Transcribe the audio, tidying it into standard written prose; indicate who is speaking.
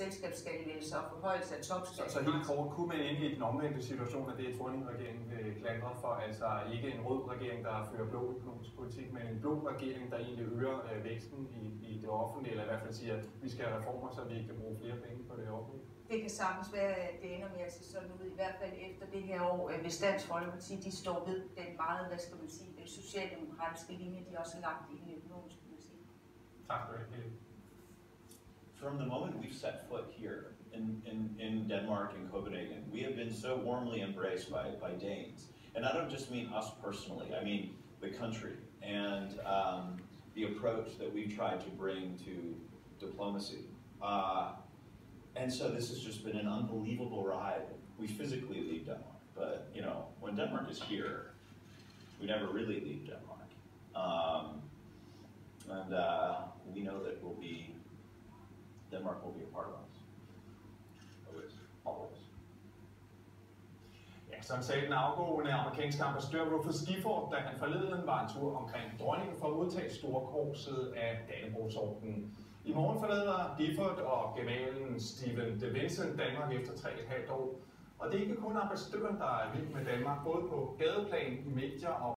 Speaker 1: selskabsskattelettelser og forhøjelse af topskat.
Speaker 2: Så helt kort, kunne man ende i den omvendte situation, at det er et Thorning-regering klandret for, altså ikke en rød regering, der fører blå økonomisk politik, men en blå regering, der egentlig øger væksten i det offentlige, eller i hvert fald siger, at vi skal have reformer, så vi kan bruge flere penge på det offentlige?
Speaker 1: Det kan sagtens være, at det ender med at se sådan ud, i hvert fald efter det her år, hvis Dansk Folkeparti de står ved den meget, hvad skal man sige, den socialdemokratiske linje, de også har lagt i den økonomiske politik.
Speaker 2: Tak for det.
Speaker 3: From the moment we've set foot here in Denmark and Copenhagen, we have been so warmly embraced by Danes. And I don't just mean us personally, I mean the country and the approach that we've tried to bring to diplomacy. And so this has just been an unbelievable ride. We physically leave Denmark, but you know, when Denmark is here, we never really leave Denmark. And we know that Denmark will be a part of us. Always.
Speaker 2: Ja, som sagde den afgående amerikanske ambassadør Rufus Gifford, da han forleden var en tur omkring dronningen for at modtage storkorset af Dannebrogsordenen. I morgen forlader Gifford og gemalen Stephen de Vincent Danmark efter 3,5 år. Og det er ikke kun ambassadøren, der er vild med Danmark, både på gadeplan, i medier og